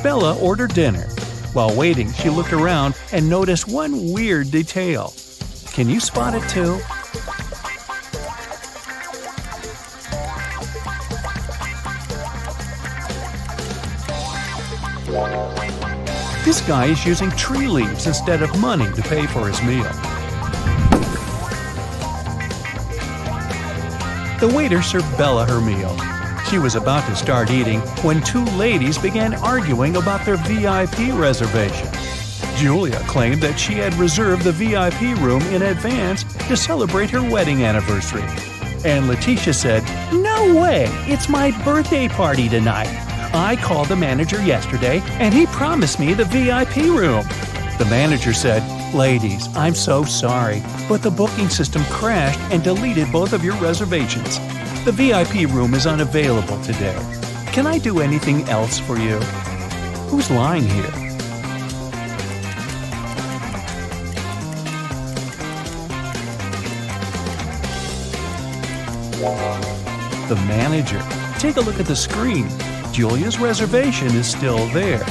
Bella ordered dinner. While waiting, she looked around and noticed one weird detail. Can you spot it too? This guy is using tree leaves instead of money to pay for his meal. The waiter served Bella her meal. She was about to start eating when two ladies began arguing about their VIP reservation. Julia claimed that she had reserved the VIP room in advance to celebrate her wedding anniversary. And Letitia said, "No way! It's my birthday party tonight. I called the manager yesterday and he promised me the VIP room." The manager said, "Ladies, I'm so sorry, but the booking system crashed and deleted both of your reservations. The VIP room is unavailable today. Can I do anything else for you?" Who's lying here? The manager. Take a look at the screen. Julia's reservation is still there.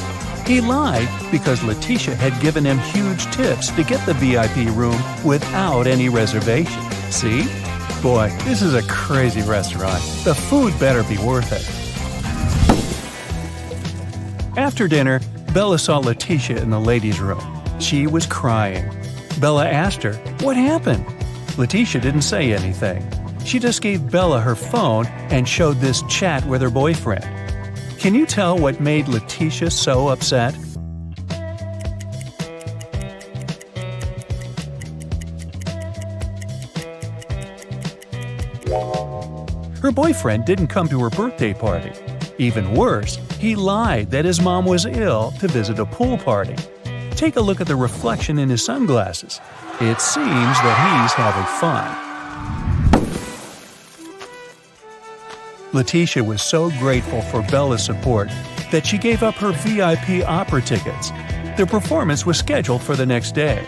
He lied because Letitia had given him huge tips to get the VIP room without any reservation. See? Boy, this is a crazy restaurant. The food better be worth it. After dinner, Bella saw Letitia in the ladies' room. She was crying. Bella asked her, "What happened?" Letitia didn't say anything. She just gave Bella her phone and showed this chat with her boyfriend. Can you tell what made Letitia so upset? Her boyfriend didn't come to her birthday party. Even worse, he lied that his mom was ill to visit a pool party. Take a look at the reflection in his sunglasses. It seems that he's having fun. Letitia was so grateful for Bella's support that she gave up her VIP opera tickets. The performance was scheduled for the next day.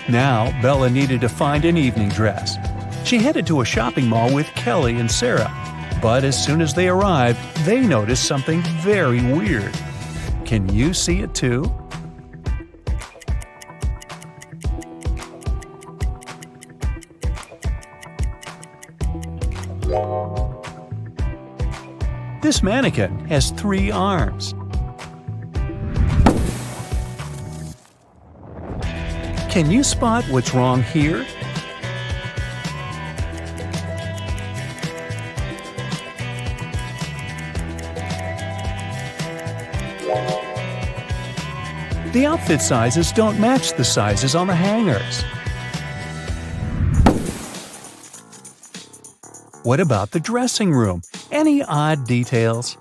Now, Bella needed to find an evening dress. She headed to a shopping mall with Kelly and Sarah, but as soon as they arrived, they noticed something very weird. Can you see it too? This mannequin has 3 arms. Can you spot what's wrong here? The outfit sizes don't match the sizes on the hangers. What about the dressing room? Any odd details?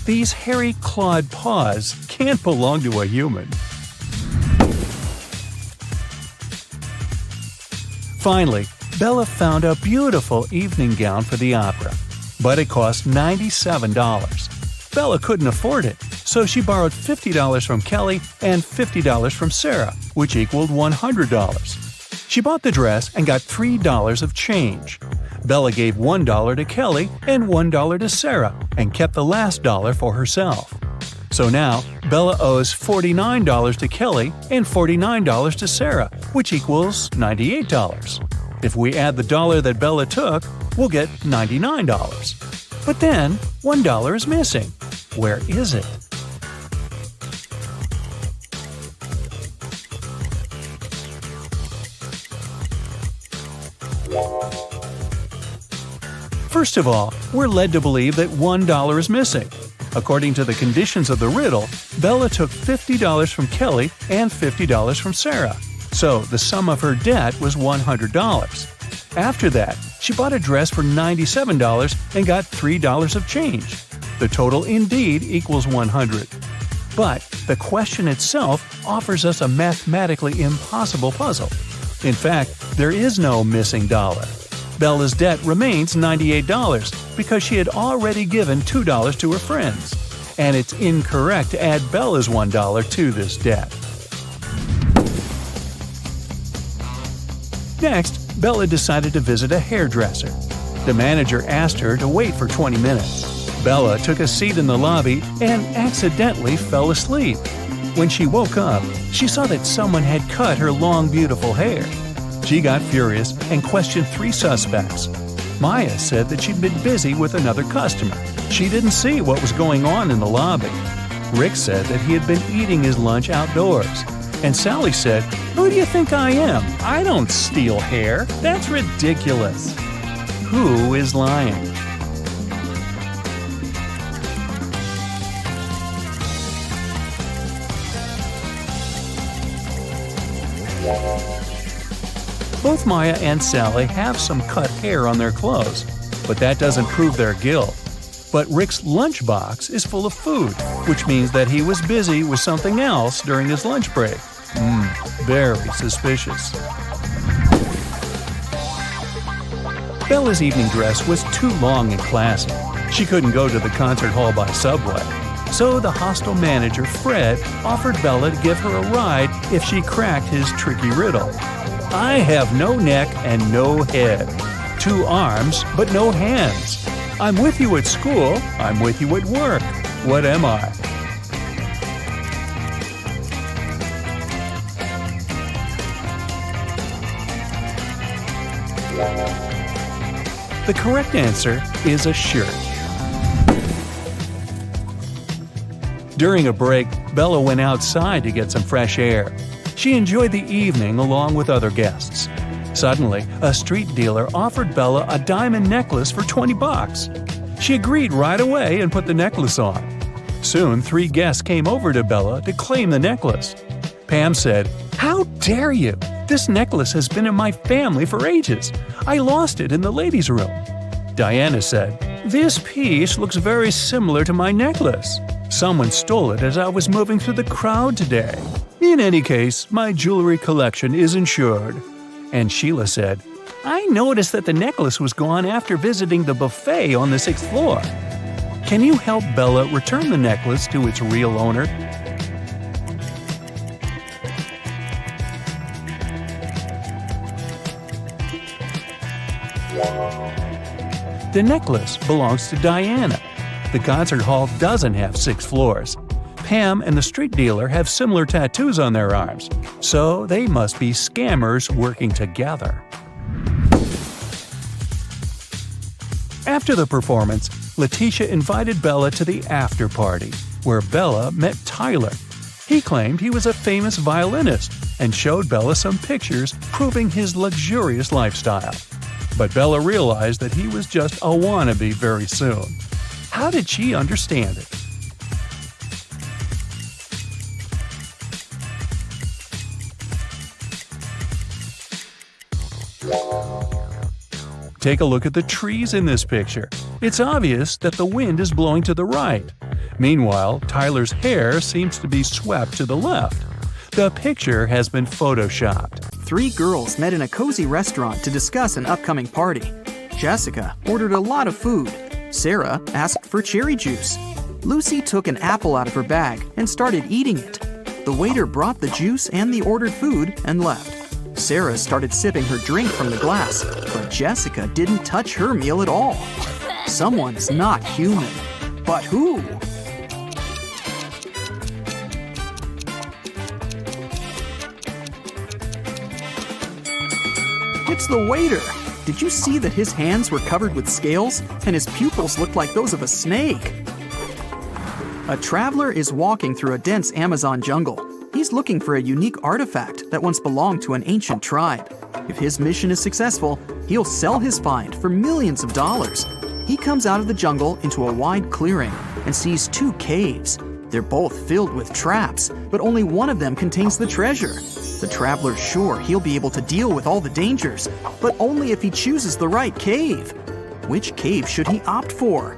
These hairy clawed paws can't belong to a human. Finally, Bella found a beautiful evening gown for the opera, but it cost $97. Bella couldn't afford it, so she borrowed $50 from Kelly and $50 from Sarah, which equaled $100. She bought the dress and got $3 of change. Bella gave $1 to Kelly and $1 to Sarah and kept the last dollar for herself. So now, Bella owes $49 to Kelly and $49 to Sarah, which equals $98. If we add the dollar that Bella took, we'll get $99. But then, $1 is missing. Where is it? First of all, we're led to believe that $1 is missing. According to the conditions of the riddle, Bella took $50 from Kelly and $50 from Sarah. So the sum of her debt was $100. After that, she bought a dress for $97 and got $3 of change. The total indeed equals $100. But the question itself offers us a mathematically impossible puzzle. In fact, there is no missing dollar. Bella's debt remains $98 because she had already given $2 to her friends. And it's incorrect to add Bella's $1 to this debt. Next, Bella decided to visit a hairdresser. The manager asked her to wait for 20 minutes. Bella took a seat in the lobby and accidentally fell asleep. When she woke up, she saw that someone had cut her long, beautiful hair. She got furious and questioned 3 suspects. Maya said that she'd been busy with another customer. She didn't see what was going on in the lobby. Rick said that he had been eating his lunch outdoors. And Sally said, "Who do you think I am? I don't steal hair. That's ridiculous." Who is lying? Both Maya and Sally have some cut hair on their clothes, but that doesn't prove their guilt. But Rick's lunchbox is full of food, which means that he was busy with something else during his lunch break. Very suspicious. Bella's evening dress was too long and classy. She couldn't go to the concert hall by subway. So the hostel manager, Fred, offered Bella to give her a ride if she cracked his tricky riddle. I have no neck and no head. 2 arms, but no hands. I'm with you at school. I'm with you at work. What am I? The correct answer is a shirt. During a break, Bella went outside to get some fresh air. She enjoyed the evening along with other guests. Suddenly, a street dealer offered Bella a diamond necklace for $20. She agreed right away and put the necklace on. Soon, 3 guests came over to Bella to claim the necklace. Pam said, "How dare you? This necklace has been in my family for ages. I lost it in the ladies' room." Diana said, "This piece looks very similar to my necklace. Someone stole it as I was moving through the crowd today. In any case, my jewelry collection is insured." And Sheila said, "I noticed that the necklace was gone after visiting the buffet on the 6th floor. Can you help Bella return the necklace to its real owner?" The necklace belongs to Diana. The concert hall doesn't have 6 floors. Pam and the street dealer have similar tattoos on their arms, so they must be scammers working together. After the performance, Letitia invited Bella to the after party, where Bella met Tyler. He claimed he was a famous violinist and showed Bella some pictures proving his luxurious lifestyle. But Bella realized that he was just a wannabe very soon. How did she understand it? Take a look at the trees in this picture. It's obvious that the wind is blowing to the right. Meanwhile, Tyler's hair seems to be swept to the left. The picture has been photoshopped. 3 girls met in a cozy restaurant to discuss an upcoming party. Jessica ordered a lot of food. Sarah asked for cherry juice. Lucy took an apple out of her bag and started eating it. The waiter brought the juice and the ordered food and left. Sarah started sipping her drink from the glass, but Jessica didn't touch her meal at all. Someone's not human. But who? It's the waiter. Did you see that his hands were covered with scales and his pupils looked like those of a snake? A traveler is walking through a dense Amazon jungle. He's looking for a unique artifact that once belonged to an ancient tribe. If his mission is successful, he'll sell his find for millions of dollars. He comes out of the jungle into a wide clearing and sees 2 caves. They're both filled with traps, but only one of them contains the treasure. The traveler's sure he'll be able to deal with all the dangers, but only if he chooses the right cave. Which cave should he opt for?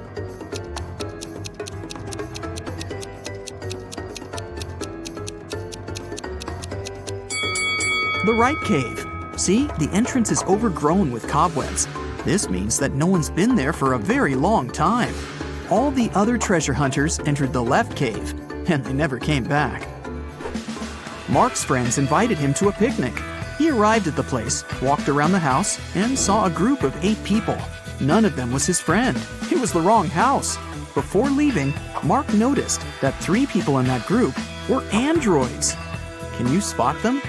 The right cave. See, the entrance is overgrown with cobwebs. This means that no one's been there for a very long time. All the other treasure hunters entered the left cave, and they never came back. Mark's friends invited him to a picnic. He arrived at the place, walked around the house, and saw a group of 8 people. None of them was his friend. It was the wrong house. Before leaving, Mark noticed that 3 people in that group were androids. Can you spot them?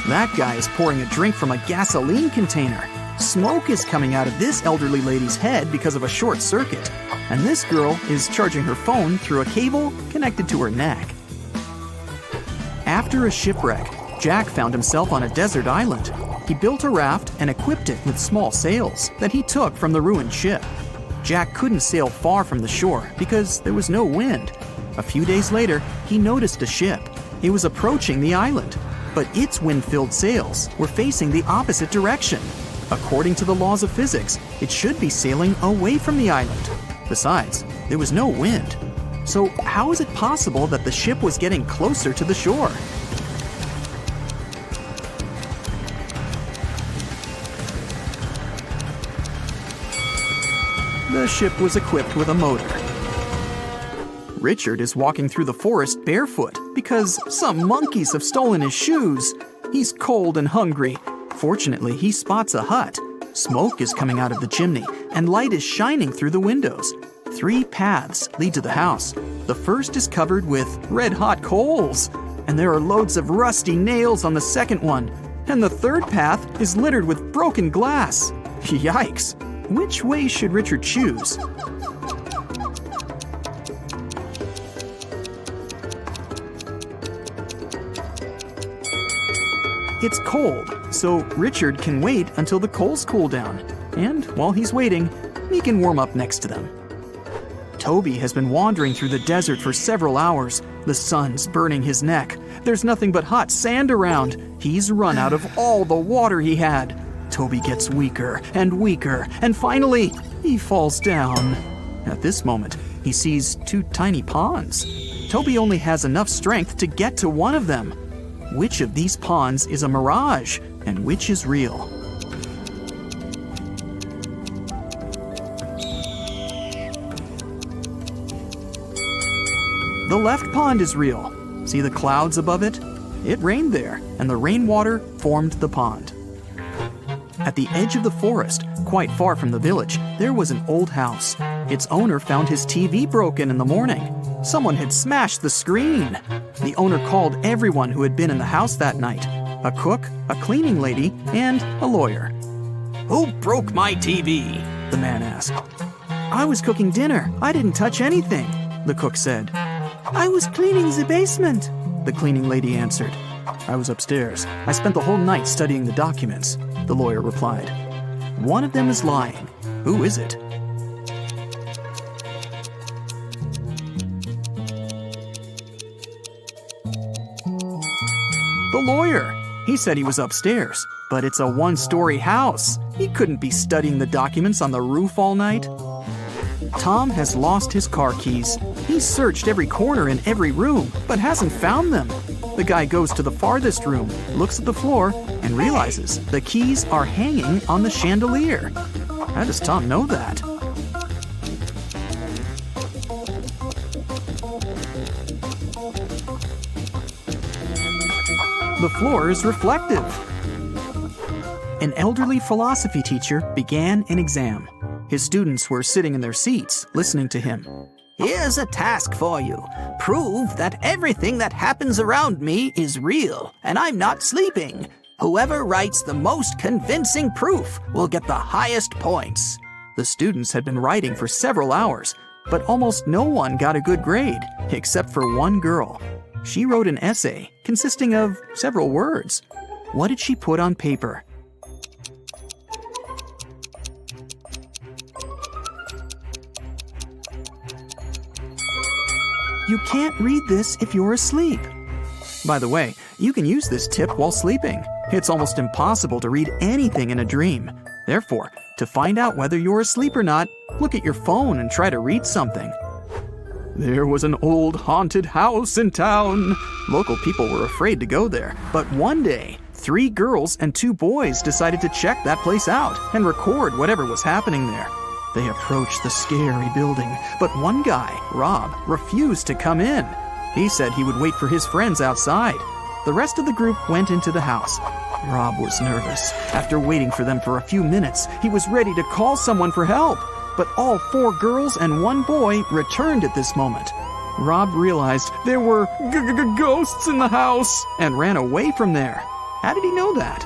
That guy is pouring a drink from a gasoline container. Smoke is coming out of this elderly lady's head because of a short circuit. And this girl is charging her phone through a cable connected to her neck. After a shipwreck, Jack found himself on a desert island. He built a raft and equipped it with small sails that he took from the ruined ship. Jack couldn't sail far from the shore because there was no wind. A few days later, he noticed a ship. It was approaching the island, but its wind-filled sails were facing the opposite direction. According to the laws of physics, it should be sailing away from the island. Besides, there was no wind. So how is it possible that the ship was getting closer to the shore? The ship was equipped with a motor. Richard is walking through the forest barefoot because some monkeys have stolen his shoes. He's cold and hungry. Fortunately, he spots a hut. Smoke is coming out of the chimney, and light is shining through the windows. 3 paths lead to the house. The first is covered with red-hot coals, and there are loads of rusty nails on the second one. And the third path is littered with broken glass. Yikes! Which way should Richard choose? It's cold, so Richard can wait until the coals cool down. And while he's waiting, he can warm up next to them. Toby has been wandering through the desert for several hours. The sun's burning his neck. There's nothing but hot sand around. He's run out of all the water he had. Toby gets weaker and weaker, and finally, he falls down. At this moment, he sees 2 tiny ponds. Toby only has enough strength to get to one of them. Which of these ponds is a mirage, and which is real? The left pond is real. See the clouds above it? It rained there, and the rainwater formed the pond. At the edge of the forest, quite far from the village, there was an old house. Its owner found his TV broken in the morning. Someone had smashed the screen. The owner called everyone who had been in the house that night: a cook, a cleaning lady, and a lawyer. "Who broke my TV?" the man asked. "I was cooking dinner. I didn't touch anything," the cook said. "I was cleaning the basement," the cleaning lady answered. "I was upstairs. I spent the whole night studying the documents," the lawyer replied. One of them is lying. Who is it? The lawyer. He said he was upstairs, but it's a 1-story house. He couldn't be studying the documents on the roof all night. Tom has lost his car keys. He's searched every corner in every room, but hasn't found them. The guy goes to the farthest room, looks at the floor, and realizes the keys are hanging on the chandelier. How does Tom know that? The floor is reflective. An elderly philosophy teacher began an exam. His students were sitting in their seats, listening to him. "Here's a task for you. Prove that everything that happens around me is real, and I'm not sleeping. Whoever writes the most convincing proof will get the highest points." The students had been writing for several hours, but almost no one got a good grade, except for one girl. She wrote an essay consisting of several words. What did she put on paper? You can't read this if you're asleep. By the way, you can use this tip while sleeping. It's almost impossible to read anything in a dream. Therefore, to find out whether you're asleep or not, look at your phone and try to read something. There was an old haunted house in town. Local people were afraid to go there, but one day, 3 girls and 2 boys decided to check that place out and record whatever was happening there. They approached the scary building, but one guy, Rob, refused to come in. He said he would wait for his friends outside. The rest of the group went into the house. Rob was nervous. After waiting for them for a few minutes, he was ready to call someone for help. But all 4 girls and 1 boy returned at this moment. Rob realized there were ghosts in the house and ran away from there. How did he know that?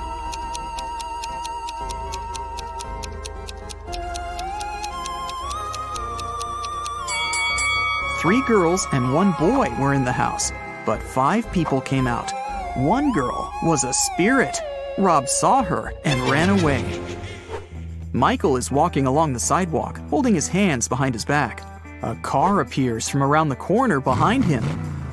Three girls and 1 boy were in the house, but 5 people came out. 1 girl was a spirit. Rob saw her and ran away. Michael is walking along the sidewalk, holding his hands behind his back. A car appears from around the corner behind him.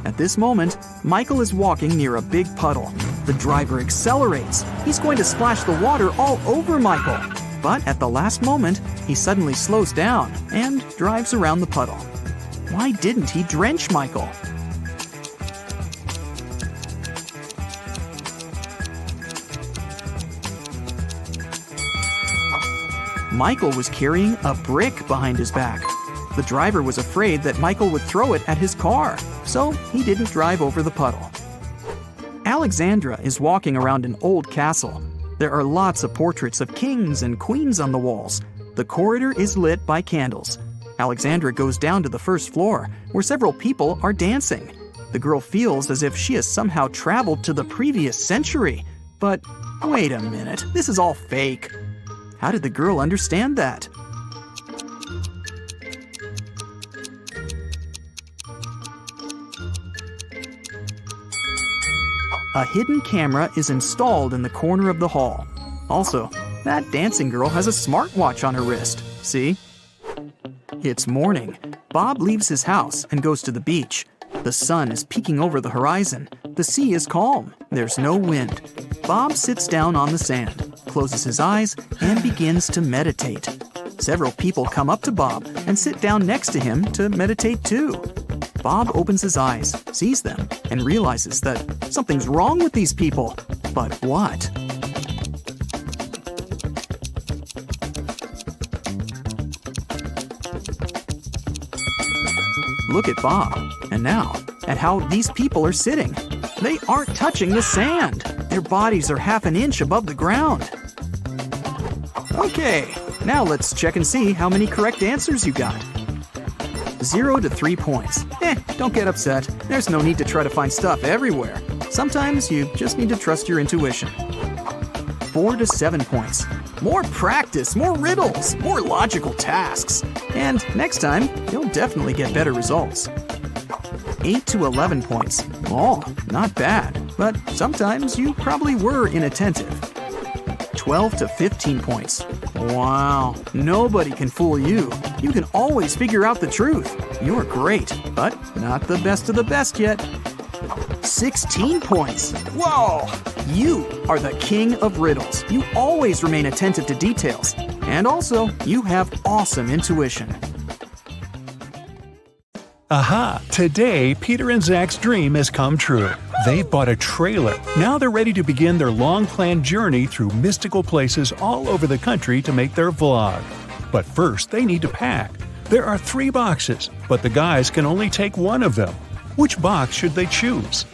At this moment, Michael is walking near a big puddle. The driver accelerates. He's going to splash the water all over Michael. But at the last moment, he suddenly slows down and drives around the puddle. Why didn't he drench Michael? Michael was carrying a brick behind his back. The driver was afraid that Michael would throw it at his car, so he didn't drive over the puddle. Alexandra is walking around an old castle. There are lots of portraits of kings and queens on the walls. The corridor is lit by candles. Alexandra goes down to the first floor, where several people are dancing. The girl feels as if she has somehow traveled to the previous century. But wait a minute, this is all fake. How did the girl understand that? A hidden camera is installed in the corner of the hall. Also, that dancing girl has a smartwatch on her wrist. See? It's morning. Bob leaves his house and goes to the beach. The sun is peeking over the horizon. The sea is calm. There's no wind. Bob sits down on the sand, closes his eyes, and begins to meditate. Several people come up to Bob and sit down next to him to meditate too. Bob opens his eyes, sees them, and realizes that something's wrong with these people. But what? Look at Bob, and now at how these people are sitting. They aren't touching the sand. Their bodies are half an inch above the ground. Okay, now let's check and see how many correct answers you got. 0 to 3 points. Don't get upset. There's no need to try to find stuff everywhere. Sometimes you just need to trust your intuition. 4 to 7 points. More practice, more riddles, more logical tasks. And next time, you'll definitely get better results. 8 to 11 points. Oh, not bad. But sometimes you probably were inattentive. 12 to 15 points. Wow, nobody can fool you. You can always figure out the truth. You're great, but not the best of the best yet. 16 points. Whoa! You are the king of riddles. You always remain attentive to details. And also, you have awesome intuition. Aha! Today, Peter and Zach's dream has come true. They've bought a trailer. Now they're ready to begin their long-planned journey through mystical places all over the country to make their vlog. But first, they need to pack. There are 3 boxes, but the guys can only take 1 of them. Which box should they choose?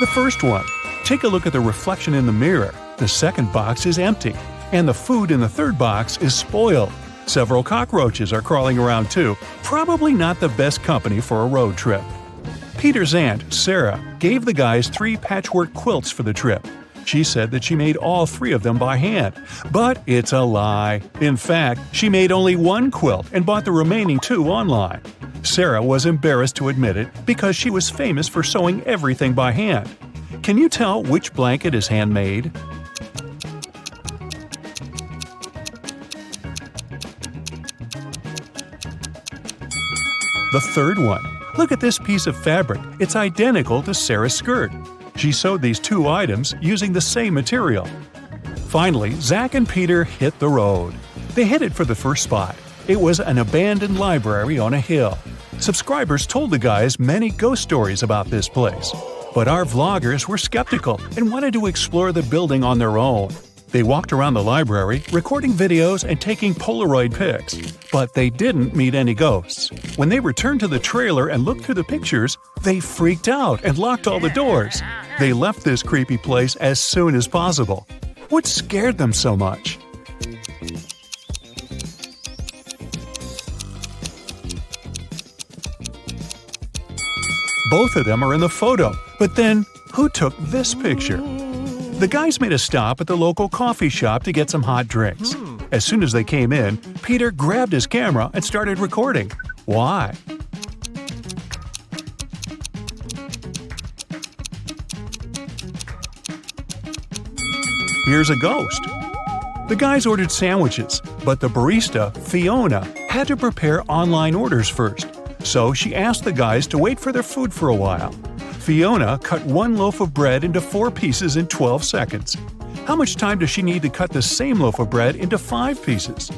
The first one. Take a look at the reflection in the mirror. The second box is empty, and the food in the third box is spoiled. Several cockroaches are crawling around too. Probably not the best company for a road trip. Peter's aunt, Sarah, gave the guys 3 patchwork quilts for the trip. She said that she made all 3 of them by hand. But it's a lie. In fact, she made only 1 quilt and bought the remaining 2 online. Sarah was embarrassed to admit it because she was famous for sewing everything by hand. Can you tell which blanket is handmade? The third one. Look at this piece of fabric. It's identical to Sarah's skirt. She sewed these 2 items using the same material. Finally, Zach and Peter hit the road. They headed for the first spot. It was an abandoned library on a hill. Subscribers told the guys many ghost stories about this place. But our vloggers were skeptical and wanted to explore the building on their own. They walked around the library, recording videos and taking Polaroid pics. But they didn't meet any ghosts. When they returned to the trailer and looked through the pictures, they freaked out and locked all the doors. They left this creepy place as soon as possible. What scared them so much? Both of them are in the photo, but then who took this picture? The guys made a stop at the local coffee shop to get some hot drinks. As soon as they came in, Peter grabbed his camera and started recording. Why? Here's a ghost. The guys ordered sandwiches, but the barista, Fiona, had to prepare online orders first. So she asked the guys to wait for their food for a while. Fiona cut one loaf of bread into 4 pieces in 12 seconds. How much time does she need to cut the same loaf of bread into 5 pieces?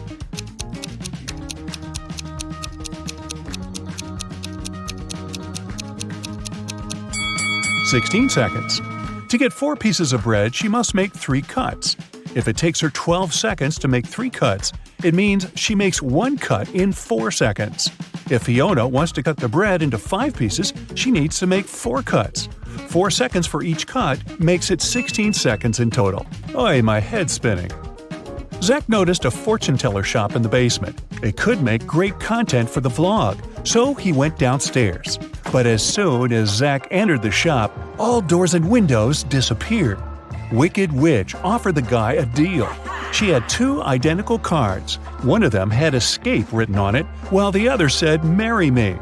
"16 seconds. To get 4 pieces of bread, she must make 3 cuts. If it takes her 12 seconds to make 3 cuts, it means she makes 1 cut in 4 seconds. If Fiona wants to cut the bread into 5 pieces, she needs to make 4 cuts. 4 seconds for each cut makes it 16 seconds in total. Oy, my head's spinning." Zach noticed a fortune teller shop in the basement. It could make great content for the vlog, so he went downstairs. But as soon as Zach entered the shop, all doors and windows disappeared. Wicked Witch offered the guy a deal. She had 2 identical cards. One of them had escape written on it, while the other said marry me.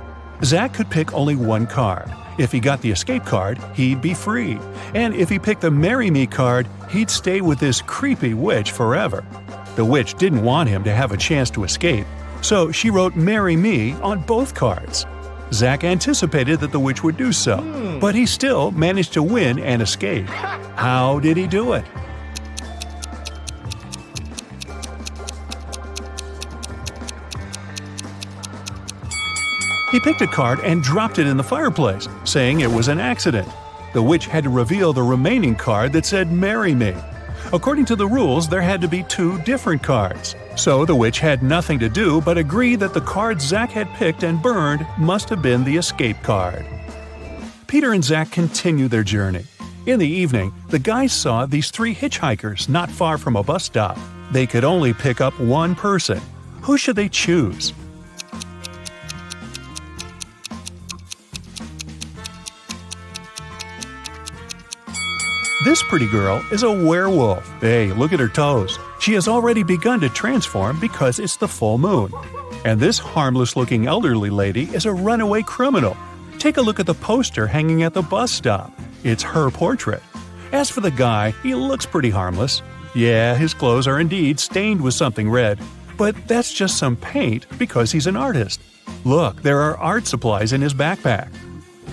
Zach could pick only 1 card. If he got the escape card, he'd be free. And if he picked the marry me card, he'd stay with this creepy witch forever. The witch didn't want him to have a chance to escape, so she wrote marry me on both cards. Zach anticipated that the witch would do so, but he still managed to win and escape. How did he do it? He picked a card and dropped it in the fireplace, saying it was an accident. The witch had to reveal the remaining card that said marry me. According to the rules, there had to be 2 different cards. So the witch had nothing to do but agree that the card Zach had picked and burned must have been the escape card. Peter and Zach continue their journey. In the evening, the guys saw these 3 hitchhikers not far from a bus stop. They could only pick up 1 person. Who should they choose? This pretty girl is a werewolf. Hey, look at her toes. She has already begun to transform because it's the full moon. And this harmless-looking elderly lady is a runaway criminal. Take a look at the poster hanging at the bus stop. It's her portrait. As for the guy, he looks pretty harmless. Yeah, his clothes are indeed stained with something red, but that's just some paint because he's an artist. Look, there are art supplies in his backpack.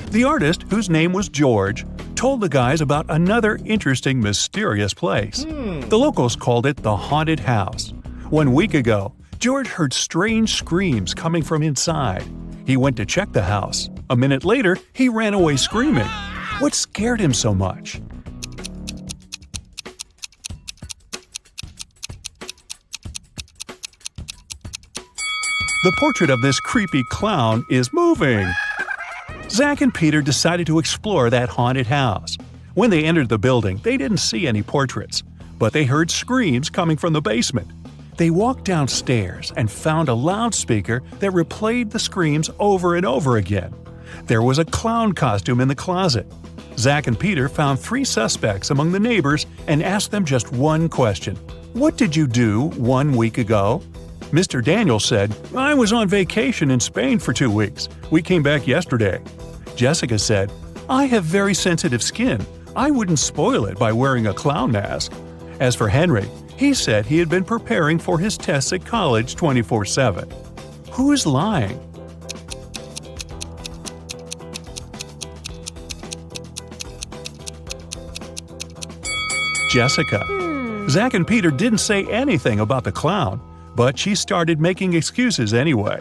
The artist, whose name was George, told the guys about another interesting, mysterious place. The locals called it the Haunted House. 1 week ago, George heard strange screams coming from inside. He went to check the house. A minute later, he ran away screaming. What scared him so much? The portrait of this creepy clown is moving. Zach and Peter decided to explore that haunted house. When they entered the building, they didn't see any portraits, but they heard screams coming from the basement. They walked downstairs and found a loudspeaker that replayed the screams over and over again. There was a clown costume in the closet. Zach and Peter found 3 suspects among the neighbors and asked them just one question. What did you do 1 week ago? Mr. Daniel said, I was on vacation in Spain for 2 weeks. We came back yesterday. Jessica said, I have very sensitive skin. I wouldn't spoil it by wearing a clown mask. As for Henry, he said he had been preparing for his tests at college 24/7. Who is lying? Jessica. Zach and Peter didn't say anything about the clown, but she started making excuses anyway.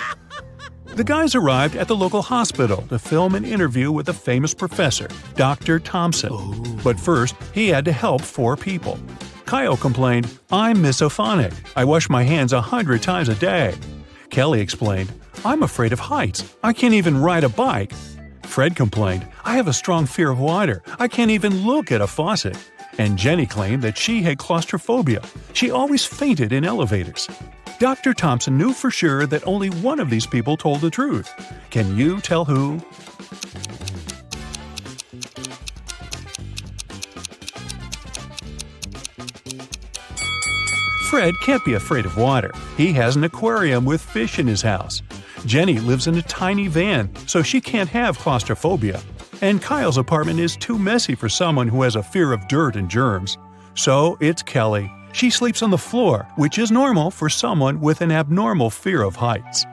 The guys arrived at the local hospital to film an interview with a famous professor, Dr. Thompson. But first, he had to help 4 people. Kyle complained, "I'm misophonic. I wash my hands 100 times a day." Kelly explained, "I'm afraid of heights. I can't even ride a bike." Fred complained, "I have a strong fear of water. I can't even look at a faucet." And Jenny claimed that she had claustrophobia. She always fainted in elevators. Dr. Thompson knew for sure that only one of these people told the truth. Can you tell who? Fred can't be afraid of water. He has an aquarium with fish in his house. Jenny lives in a tiny van, so she can't have claustrophobia. And Kyle's apartment is too messy for someone who has a fear of dirt and germs. So it's Kelly. She sleeps on the floor, which is normal for someone with an abnormal fear of heights.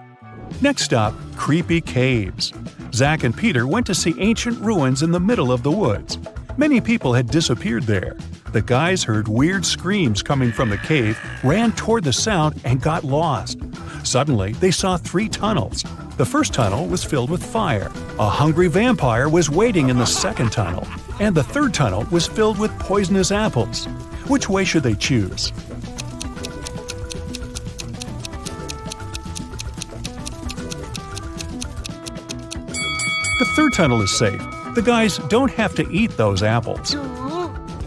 Next stop, creepy caves. Zach and Peter went to see ancient ruins in the middle of the woods. Many people had disappeared there. The guys heard weird screams coming from the cave, ran toward the sound, and got lost. Suddenly, they saw 3 tunnels. The first tunnel was filled with fire. A hungry vampire was waiting in the second tunnel. And the third tunnel was filled with poisonous apples. Which way should they choose? The third tunnel is safe. The guys don't have to eat those apples.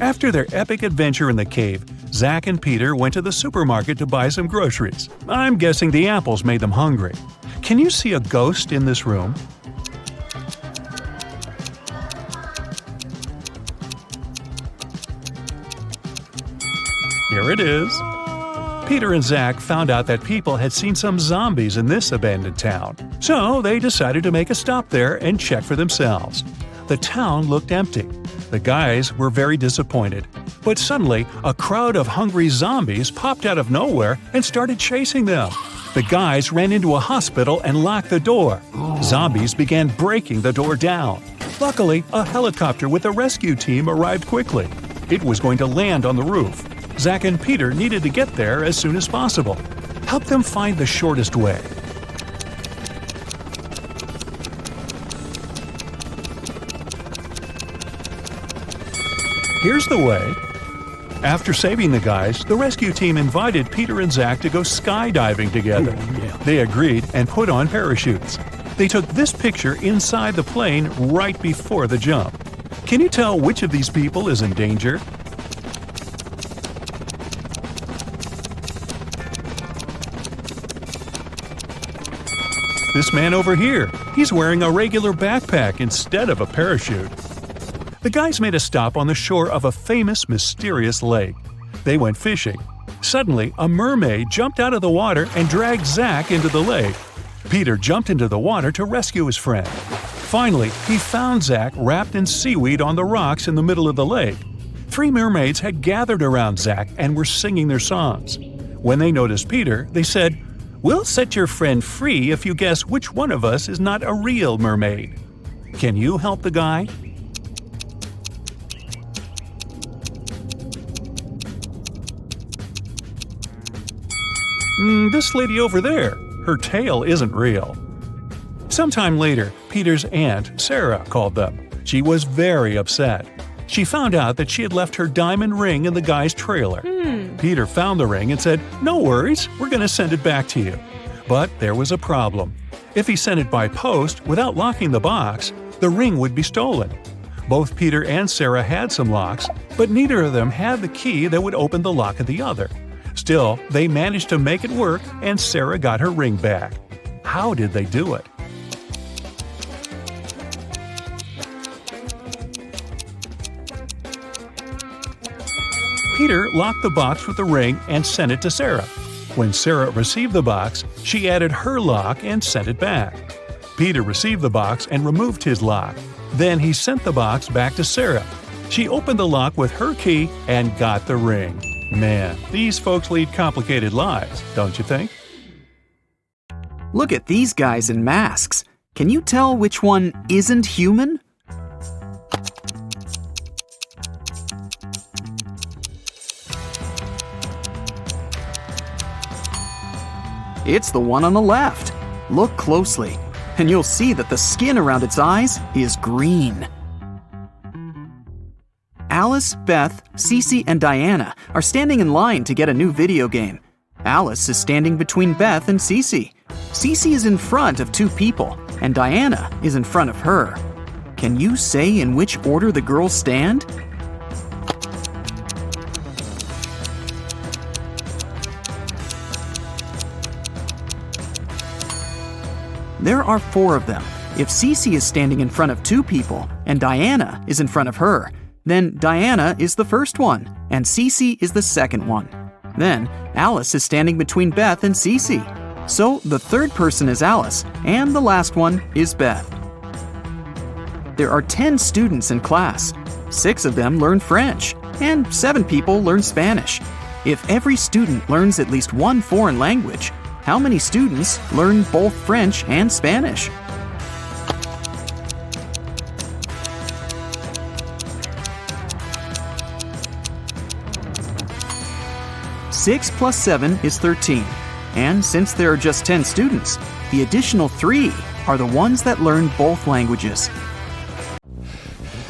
After their epic adventure in the cave, Zach and Peter went to the supermarket to buy some groceries. I'm guessing the apples made them hungry. Can you see a ghost in this room? Here it is. Peter and Zach found out that people had seen some zombies in this abandoned town. So they decided to make a stop there and check for themselves. The town looked empty. The guys were very disappointed. But suddenly, a crowd of hungry zombies popped out of nowhere and started chasing them. The guys ran into a hospital and locked the door. Zombies began breaking the door down. Luckily, a helicopter with a rescue team arrived quickly. It was going to land on the roof. Zach and Peter needed to get there as soon as possible. Help them find the shortest way. Here's the way. After saving the guys, the rescue team invited Peter and Zach to go skydiving together. They agreed and put on parachutes. They took this picture inside the plane right before the jump. Can you tell which of these people is in danger? This man over here, he's wearing a regular backpack instead of a parachute. The guys made a stop on the shore of a famous, mysterious lake. They went fishing. Suddenly, a mermaid jumped out of the water and dragged Zach into the lake. Peter jumped into the water to rescue his friend. Finally, he found Zach wrapped in seaweed on the rocks in the middle of the lake. 3 mermaids had gathered around Zach and were singing their songs. When they noticed Peter, they said, "We'll set your friend free if you guess which one of us is not a real mermaid." Can you help the guy? This lady over there. Her tail isn't real. Sometime later, Peter's aunt, Sarah, called them. She was very upset. She found out that she had left her diamond ring in the guy's trailer. Peter found the ring and said, "No worries, we're going to send it back to you." But there was a problem. If he sent it by post without locking the box, the ring would be stolen. Both Peter and Sarah had some locks, but neither of them had the key that would open the lock of the other. Still, they managed to make it work and Sarah got her ring back. How did they do it? Peter locked the box with the ring and sent it to Sarah. When Sarah received the box, she added her lock and sent it back. Peter received the box and removed his lock. Then he sent the box back to Sarah. She opened the lock with her key and got the ring. Man, these folks lead complicated lives, don't you think? Look at these guys in masks. Can you tell which one isn't human? It's the one on the left. Look closely. and you'll see that the skin around its eyes is green. Alice, Beth, Cece, and Diana are standing in line to get a new video game. Alice is standing between Beth and Cece. Cece is in front of two people, and Diana is in front of her. Can you say in which order the girls stand? There are four of them. If Cece is standing in front of two people and Diana is in front of her, then Diana is the first one and Cece is the second one. Then Alice is standing between Beth and Cece. So the third person is Alice and the last one is Beth. There are 10 students in class. 6 of them learn French and 7 people learn Spanish. If every student learns at least one foreign language, how many students learn both French and Spanish? Six plus 7 is 13. And since there are just 10 students, the additional 3 are the ones that learn both languages.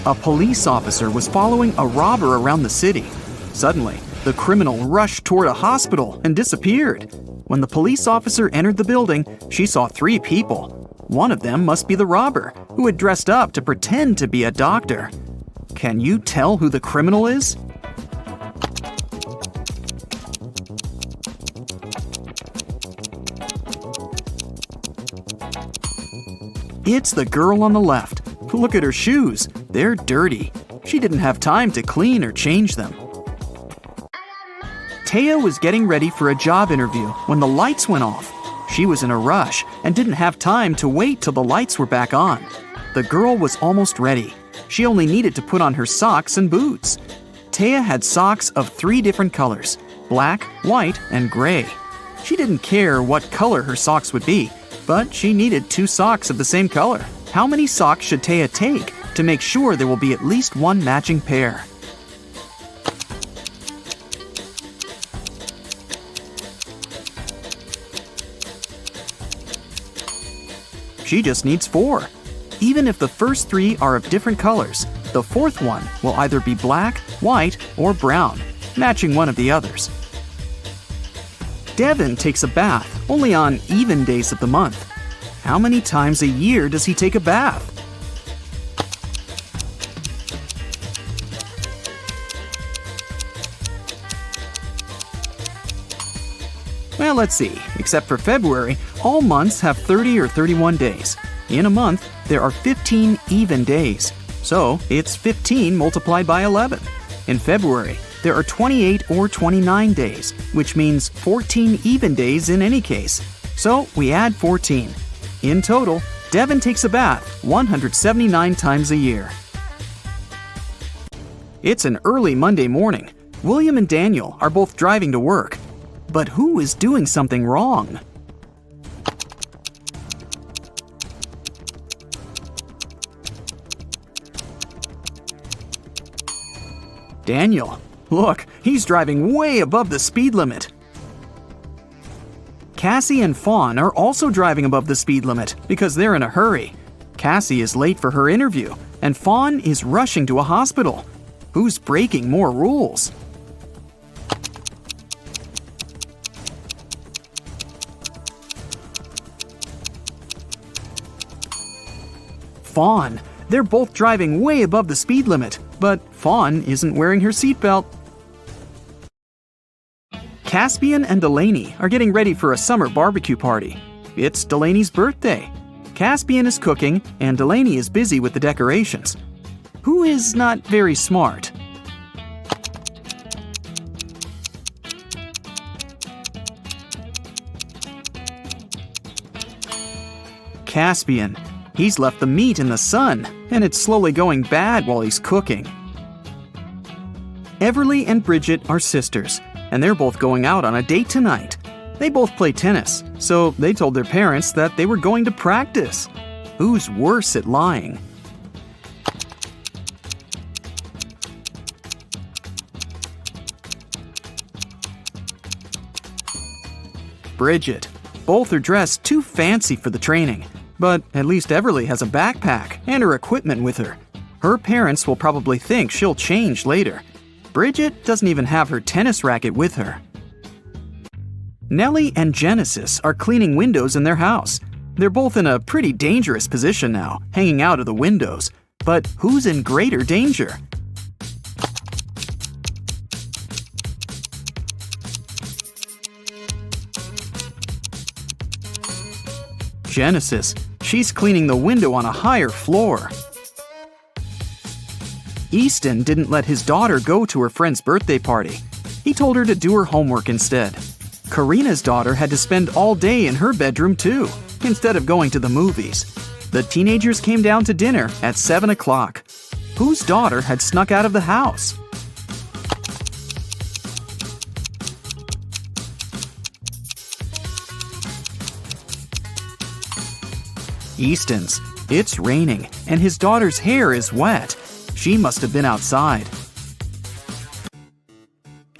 A police officer was following a robber around the city. Suddenly, the criminal rushed toward a hospital and disappeared. When the police officer entered the building, she saw 3 people. One of them must be the robber, who had dressed up to pretend to be a doctor. Can you tell who the criminal is? It's the girl on the left. Look at her shoes. They're dirty. She didn't have time to clean or change them. Taya was getting ready for a job interview when the lights went off. She was in a rush and didn't have time to wait till the lights were back on. The girl was almost ready. She only needed to put on her socks and boots. Taya had socks of 3 different colors: black, white, and gray. She didn't care what color her socks would be, but she needed 2 socks of the same color. How many socks should Taya take to make sure there will be at least one matching pair? She just needs 4. Even if the first 3 are of different colors, the fourth one will either be black, white, or brown, matching one of the others. Devin takes a bath only on even days of the month. How many times a year does he take a bath? Well, let's see. Except for February, all months have 30 or 31 days. In a month, there are 15 even days. So, it's 15 multiplied by 11. In February, there are 28 or 29 days, which means 14 even days in any case. So, we add 14. In total, Devin takes a bath 179 times a year. It's an early Monday morning. William and Daniel are both driving to work. But who is doing something wrong? Daniel, look, he's driving way above the speed limit. Cassie and Fawn are also driving above the speed limit because they're in a hurry. Cassie is late for her interview, and Fawn is rushing to a hospital. Who's breaking more rules? Fawn. They're both driving way above the speed limit, but Fawn isn't wearing her seatbelt. Caspian and Delaney are getting ready for a summer barbecue party. It's Delaney's birthday. Caspian is cooking, and Delaney is busy with the decorations. Who is not very smart? Caspian. He's left the meat in the sun, and it's slowly going bad while he's cooking. Everly and Bridget are sisters, and they're both going out on a date tonight. They both play tennis, so they told their parents that they were going to practice. Who's worse at lying? Bridget. Both are dressed too fancy for the training. But at least Everly has a backpack and her equipment with her. Her parents will probably think she'll change later. Bridget doesn't even have her tennis racket with her. Nellie and Genesis are cleaning windows in their house. They're both in a pretty dangerous position now, hanging out of the windows. But who's in greater danger? Genesis. She's cleaning the window on a higher floor. Easton didn't let his daughter go to her friend's birthday party. He told her to do her homework instead. Karina's daughter had to spend all day in her bedroom too, instead of going to the movies. The teenagers came down to dinner at 7 o'clock. Whose daughter had snuck out of the house? Easton's. It's raining, and his daughter's hair is wet. She must have been outside.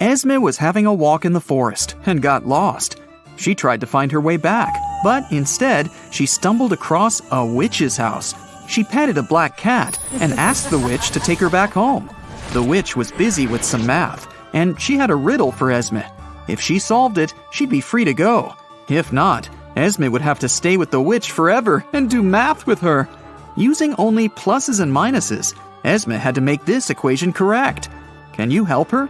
Esme was having a walk in the forest and got lost. She tried to find her way back, but instead, she stumbled across a witch's house. She petted a black cat and asked the witch to take her back home. The witch was busy with some math, and she had a riddle for Esme. If she solved it, she'd be free to go. If not, Esme would have to stay with the witch forever and do math with her. Using only pluses and minuses, Esme had to make this equation correct. Can you help her?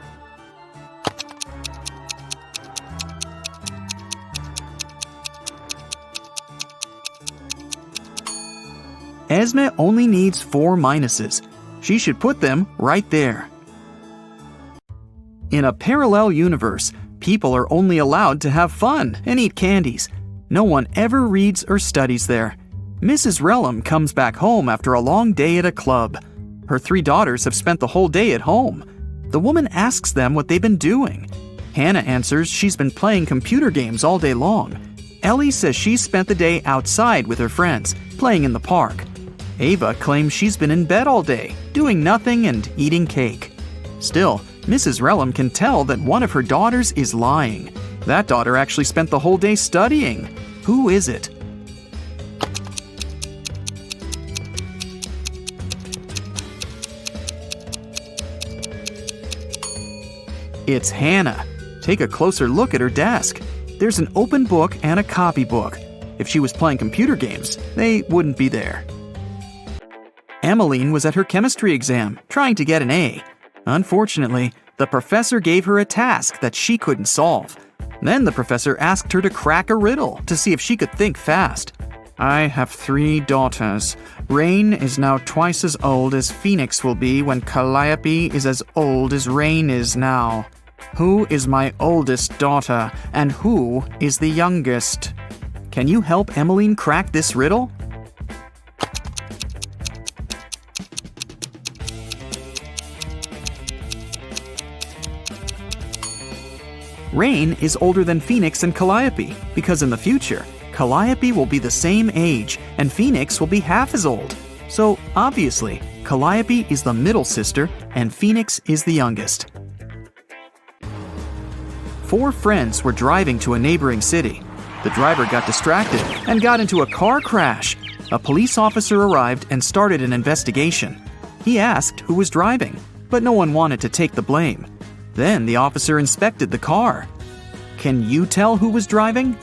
Esme only needs 4 minuses. She should put them right there. In a parallel universe, people are only allowed to have fun and eat candies. No one ever reads or studies there. Mrs. Relham comes back home after a long day at a club. Her 3 daughters have spent the whole day at home. The woman asks them what they've been doing. Hannah answers she's been playing computer games all day long. Ellie says she's spent the day outside with her friends, playing in the park. Ava claims she's been in bed all day, doing nothing and eating cake. Still, Mrs. Relham can tell that one of her daughters is lying. That daughter actually spent the whole day studying. Who is it? It's Hannah. Take a closer look at her desk. There's an open book and a copybook. If she was playing computer games, they wouldn't be there. Emmeline was at her chemistry exam, trying to get an A. Unfortunately, the professor gave her a task that she couldn't solve. Then the professor asked her to crack a riddle to see if she could think fast. I have 3 daughters. Rain is now twice as old as Phoenix will be when Calliope is as old as Rain is now. Who is my oldest daughter, and who is the youngest? Can you help Emmeline crack this riddle? Rain is older than Phoenix and Calliope because in the future, Calliope will be the same age and Phoenix will be half as old. So obviously, Calliope is the middle sister and Phoenix is the youngest. 4 friends were driving to a neighboring city. The driver got distracted and got into a car crash. A police officer arrived and started an investigation. He asked who was driving, but no one wanted to take the blame. Then the officer inspected the car. Can you tell who was driving?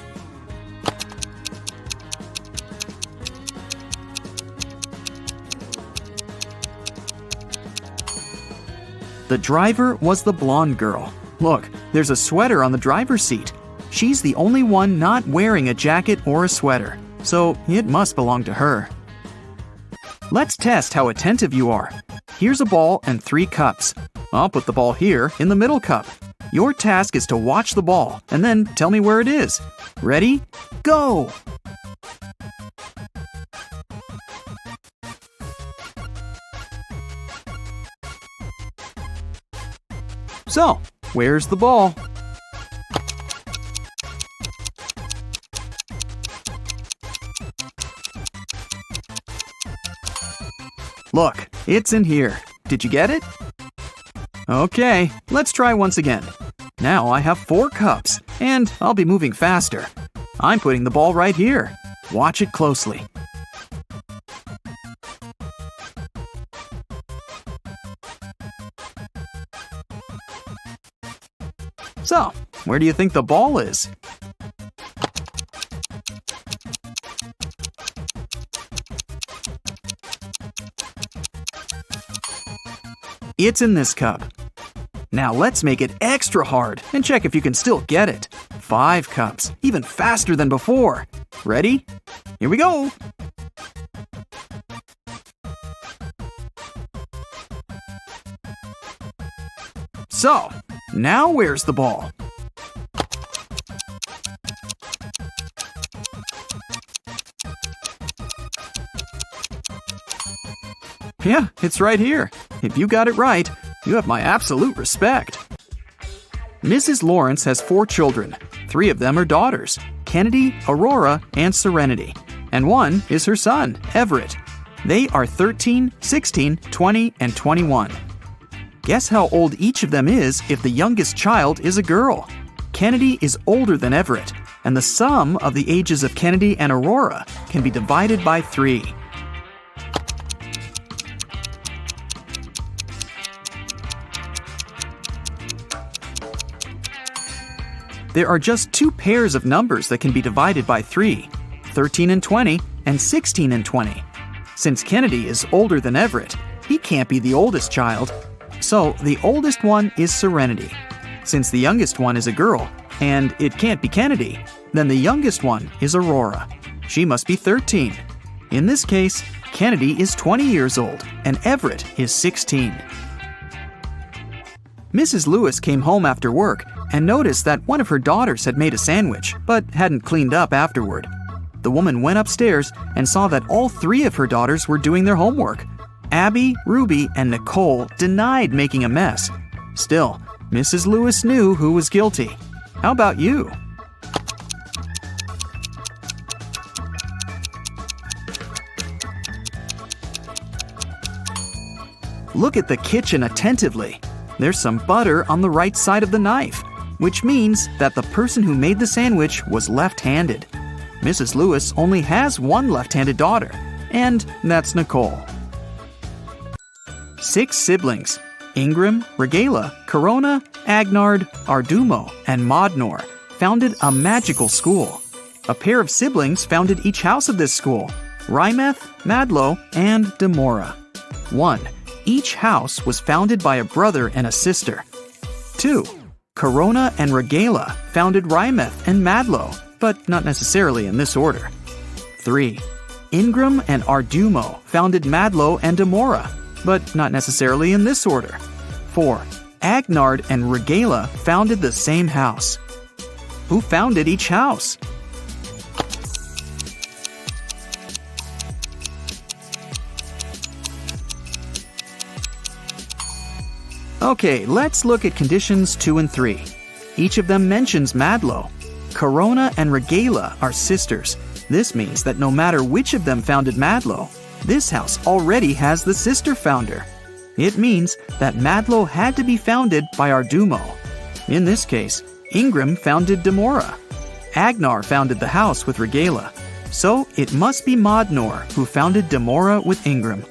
The driver was the blonde girl. Look, there's a sweater on the driver's seat. She's the only one not wearing a jacket or a sweater, so it must belong to her. Let's test how attentive you are. Here's a ball and 3 cups. I'll put the ball here in the middle cup. Your task is to watch the ball and then tell me where it is. Ready? Go! So, where's the ball? Look, it's in here. Did you get it? Okay, let's try once again. Now I have 4 cups, and I'll be moving faster. I'm putting the ball right here. Watch it closely. Where do you think the ball is? It's in this cup. Now let's make it extra hard and check if you can still get it. 5 cups, even faster than before. Ready? Here we go! So, now where's the ball? Yeah, it's right here. If you got it right, you have my absolute respect. Mrs. Lawrence has 4 children. 3 of them are daughters, Kennedy, Aurora, and Serenity. And 1 is her son, Everett. They are 13, 16, 20, and 21. Guess how old each of them is if the youngest child is a girl. Kennedy is older than Everett, and the sum of the ages of Kennedy and Aurora can be divided by 3. There are just 2 pairs of numbers that can be divided by 3, 13 and 20, and 16 and 20. Since Kennedy is older than Everett, he can't be the oldest child. So the oldest one is Serenity. Since the youngest one is a girl, and it can't be Kennedy, then the youngest one is Aurora. She must be 13. In this case, Kennedy is 20 years old, and Everett is 16. Mrs. Lewis came home after work and noticed that one of her daughters had made a sandwich, but hadn't cleaned up afterward. The woman went upstairs and saw that all 3 of her daughters were doing their homework. Abby, Ruby, and Nicole denied making a mess. Still, Mrs. Lewis knew who was guilty. How about you? Look at the kitchen attentively. There's some butter on the right side of the knife, which means that the person who made the sandwich was left-handed. Mrs. Lewis only has 1 left-handed daughter, and that's Nicole. 6 siblings, Ingram, Regala, Corona, Agnard, Ardumo, and Modnor, founded a magical school. A pair of siblings founded each house of this school, Rymeth, Madlo, and Demora. 1. Each house was founded by a brother and a sister. 2. Corona and Regala founded Rymeth and Madlo, but not necessarily in this order. 3. Ingram and Ardumo founded Madlo and Demora, but not necessarily in this order. 4. Agnard and Regala founded the same house. Who founded each house? Okay, let's look at conditions 2 and 3. Each of them mentions Madlo. Corona and Regala are sisters. This means that no matter which of them founded Madlo, this house already has the sister founder. It means that Madlo had to be founded by Ardumo. In this case, Ingram founded Demora. Agnar founded the house with Regala. So it must be Modnor who founded Demora with Ingram.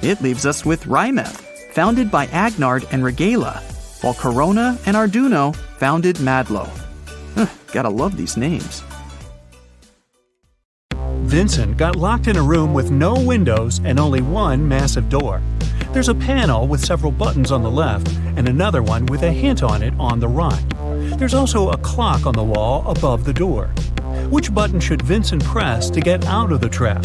It leaves us with Rymeth, founded by Agnard and Regala, while Corona and Arduino founded Madlo. Gotta love these names. Vincent got locked in a room with no windows and only one massive door. There's a panel with several buttons on the left and another one with a hint on it on the right. There's also a clock on the wall above the door. Which button should Vincent press to get out of the trap?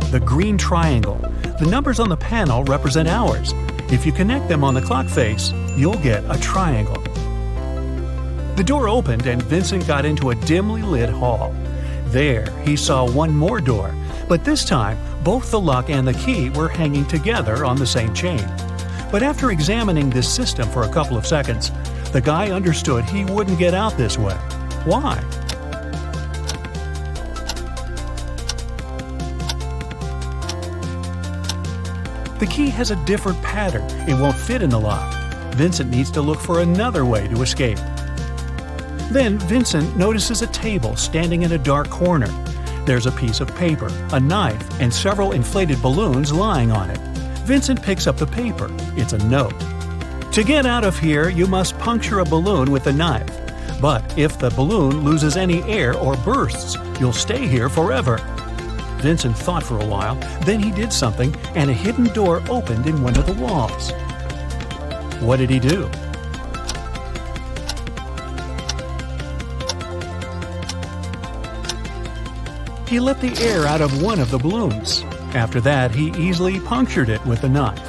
The green triangle. The numbers on the panel represent hours. If you connect them on the clock face, you'll get a triangle. The door opened and Vincent got into a dimly lit hall. There, he saw one more door, but this time, both the lock and the key were hanging together on the same chain. But after examining this system for a couple of seconds, the guy understood he wouldn't get out this way. Why? The key has a different pattern. It won't fit in the lock. Vincent needs to look for another way to escape. Then Vincent notices a table standing in a dark corner. There's a piece of paper, a knife, and several inflated balloons lying on it. Vincent picks up the paper. It's a note. To get out of here, you must puncture a balloon with a knife. But if the balloon loses any air or bursts, you'll stay here forever. Vincent thought for a while, then he did something, and a hidden door opened in one of the walls. What did he do? He let the air out of one of the balloons. After that, he easily punctured it with a knife.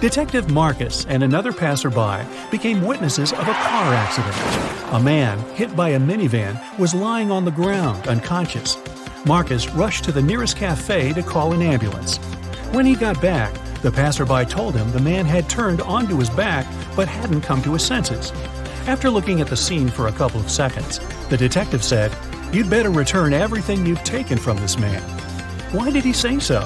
Detective Marcus and another passerby became witnesses of a car accident. A man, hit by a minivan, was lying on the ground, unconscious. Marcus rushed to the nearest cafe to call an ambulance. When he got back, the passerby told him the man had turned onto his back but hadn't come to his senses. After looking at the scene for a couple of seconds, the detective said, "You'd better return everything you've taken from this man." Why did he say so?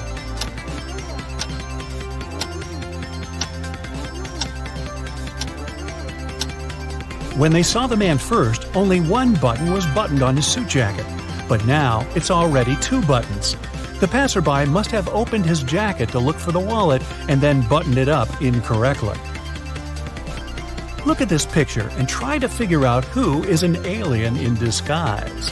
When they saw the man first, only one button was buttoned on his suit jacket, but now it's already 2 buttons. The passerby must have opened his jacket to look for the wallet and then buttoned it up incorrectly. Look at this picture and try to figure out who is an alien in disguise.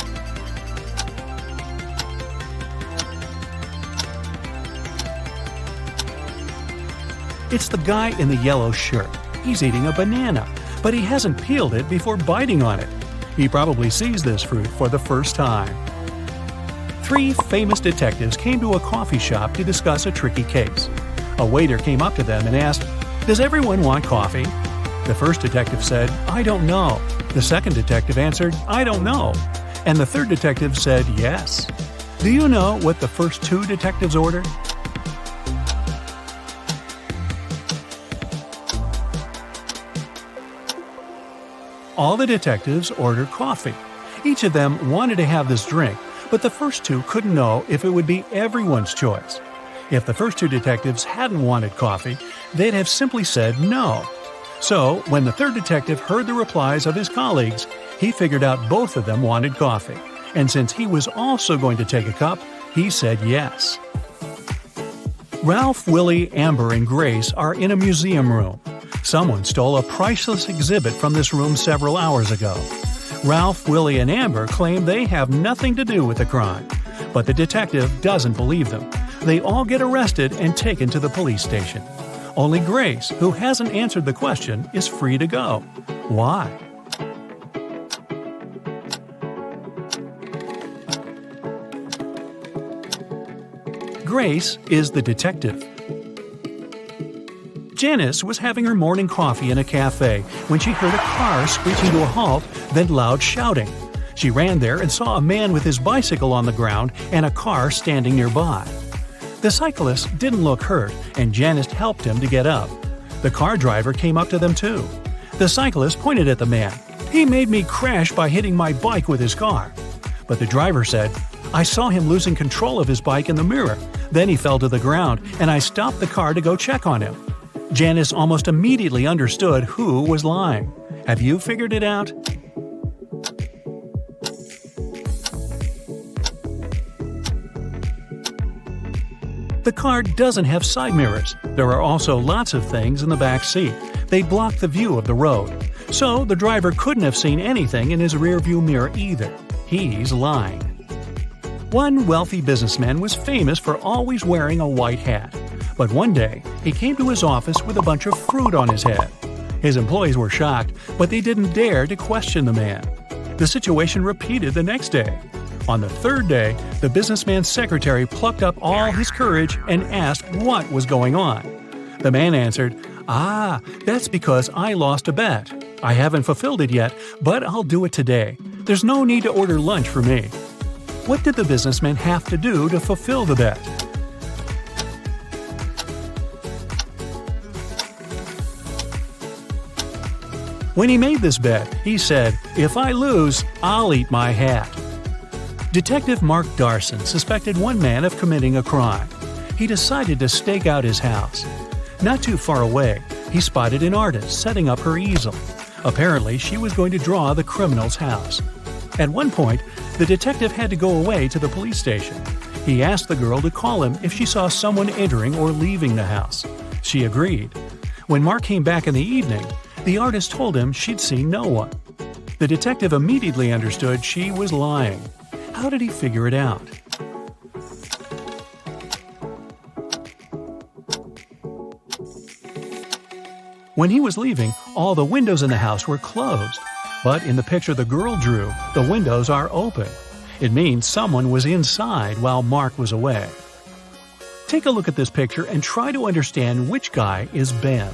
It's the guy in the yellow shirt. He's eating a banana, but he hasn't peeled it before biting on it. He probably sees this fruit for the first time. 3 famous detectives came to a coffee shop to discuss a tricky case. A waiter came up to them and asked, "Does everyone want coffee?" The first detective said, "I don't know." The second detective answered, "I don't know." And the third detective said, "Yes." Do you know what the first 2 detectives ordered? All the detectives ordered coffee. Each of them wanted to have this drink, but the first 2 couldn't know if it would be everyone's choice. If the first 2 detectives hadn't wanted coffee, they'd have simply said no. So, when the third detective heard the replies of his colleagues, he figured out both of them wanted coffee. And since he was also going to take a cup, he said yes. Ralph, Willie, Amber, and Grace are in a museum room. Someone stole a priceless exhibit from this room several hours ago. Ralph, Willie, and Amber claim they have nothing to do with the crime, but the detective doesn't believe them. They all get arrested and taken to the police station. Only Grace, who hasn't answered the question, is free to go. Why? Grace is the detective. Janice was having her morning coffee in a cafe when she heard a car screeching to a halt, then loud shouting. She ran there and saw a man with his bicycle on the ground and a car standing nearby. The cyclist didn't look hurt, and Janice helped him to get up. The car driver came up to them too. The cyclist pointed at the man. "He made me crash by hitting my bike with his car." But the driver said, "I saw him losing control of his bike in the mirror. Then he fell to the ground, and I stopped the car to go check on him." Janice almost immediately understood who was lying. Have you figured it out? The car doesn't have side mirrors. There are also lots of things in the back seat. They block the view of the road. So the driver couldn't have seen anything in his rearview mirror either. He's lying. One wealthy businessman was famous for always wearing a white hat. But one day, he came to his office with a bunch of fruit on his head. His employees were shocked, but they didn't dare to question the man. The situation repeated the next day. On the third day, the businessman's secretary plucked up all his courage and asked what was going on. The man answered, "That's because I lost a bet. I haven't fulfilled it yet, but I'll do it today. There's no need to order lunch for me." What did the businessman have to do to fulfill the bet? When he made this bet, he said, "If I lose, I'll eat my hat." Detective Mark Darson suspected one man of committing a crime. He decided to stake out his house. Not too far away, he spotted an artist setting up her easel. Apparently, she was going to draw the criminal's house. At one point, the detective had to go away to the police station. He asked the girl to call him if she saw someone entering or leaving the house. She agreed. When Mark came back in the evening, the artist told him she'd seen no one. The detective immediately understood she was lying. How did he figure it out? When he was leaving, all the windows in the house were closed. But in the picture the girl drew, the windows are open. It means someone was inside while Mark was away. Take a look at this picture and try to understand which guy is Ben.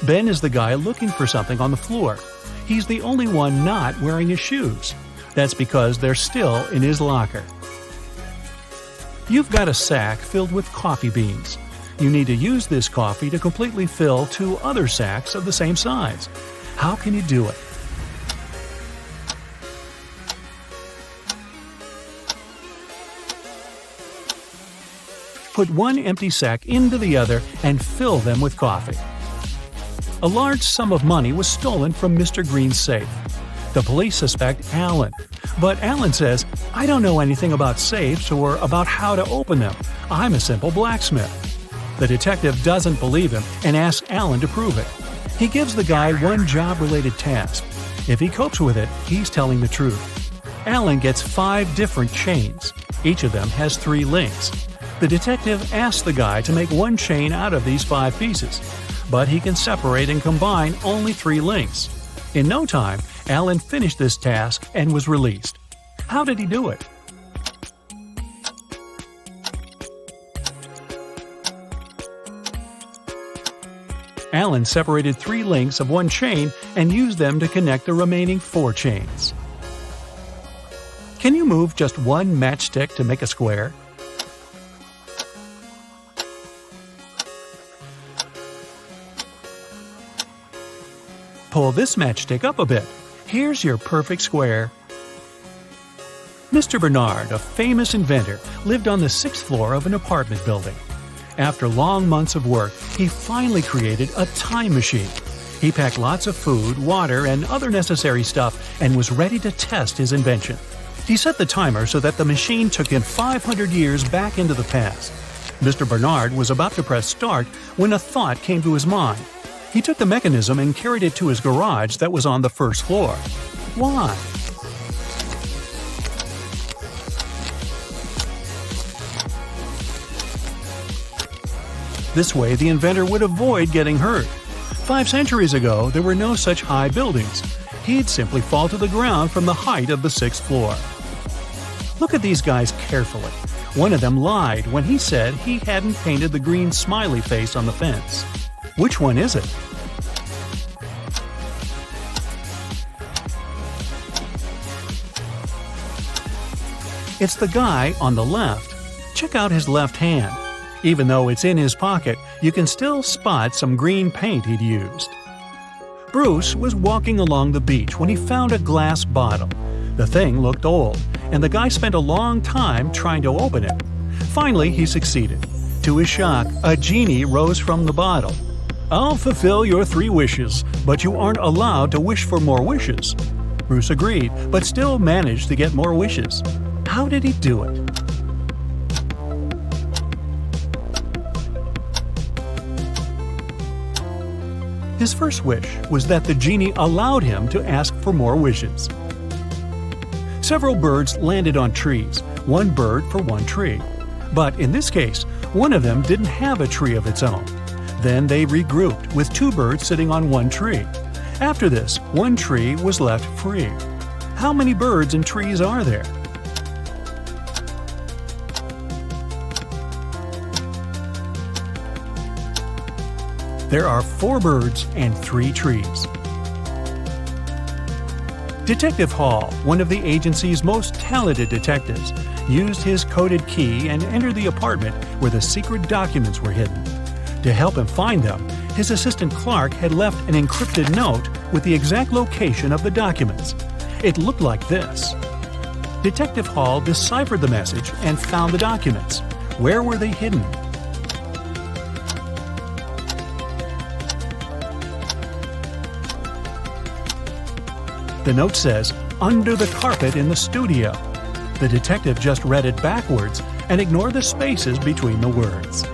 Ben is the guy looking for something on the floor. He's the only one not wearing his shoes. That's because they're still in his locker. You've got a sack filled with coffee beans. You need to use this coffee to completely fill 2 other sacks of the same size. How can you do it? Put one empty sack into the other and fill them with coffee. A large sum of money was stolen from Mr. Green's safe. The police suspect Alan, but Alan says, "I don't know anything about safes or about how to open them. I'm a simple blacksmith." The detective doesn't believe him and asks Alan to prove it. He gives the guy one job-related task. If he copes with it, he's telling the truth. Alan gets 5 different chains. Each of them has 3 links. The detective asks the guy to make one chain out of these 5 pieces, but he can separate and combine only 3 links. In no time, Alan finished this task and was released. How did he do it? Alan separated 3 links of one chain and used them to connect the remaining 4 chains. Can you move just one matchstick to make a square? Pull this matchstick up a bit. Here's your perfect square. Mr. Bernard, a famous inventor, lived on the 6th floor of an apartment building. After long months of work, he finally created a time machine. He packed lots of food, water, and other necessary stuff and was ready to test his invention. He set the timer so that the machine took him 500 years back into the past. Mr. Bernard was about to press start when a thought came to his mind. He took the mechanism and carried it to his garage that was on the 1st floor. Why? This way, the inventor would avoid getting hurt. 5 centuries ago, there were no such high buildings. He'd simply fall to the ground from the height of the 6th floor. Look at these guys carefully. One of them lied when he said he hadn't painted the green smiley face on the fence. Which one is it? It's the guy on the left. Check out his left hand. Even though it's in his pocket, you can still spot some green paint he'd used. Bruce was walking along the beach when he found a glass bottle. The thing looked old, and the guy spent a long time trying to open it. Finally, he succeeded. To his shock, a genie rose from the bottle. "I'll fulfill your 3 wishes, but you aren't allowed to wish for more wishes." Bruce agreed, but still managed to get more wishes. How did he do it? His first wish was that the genie allowed him to ask for more wishes. Several birds landed on trees, 1 bird for 1 tree. But in this case, one of them didn't have a tree of its own. Then they regrouped, with 2 birds sitting on 1 tree. After this, 1 tree was left free. How many birds and trees are there? There are 4 birds and 3 trees. Detective Hall, one of the agency's most talented detectives, used his coded key and entered the apartment where the secret documents were hidden. To help him find them, his assistant Clark had left an encrypted note with the exact location of the documents. It looked like this. Detective Hall deciphered the message and found the documents. Where were they hidden? The note says, "Under the carpet in the studio." The detective just read it backwards and ignored the spaces between the words.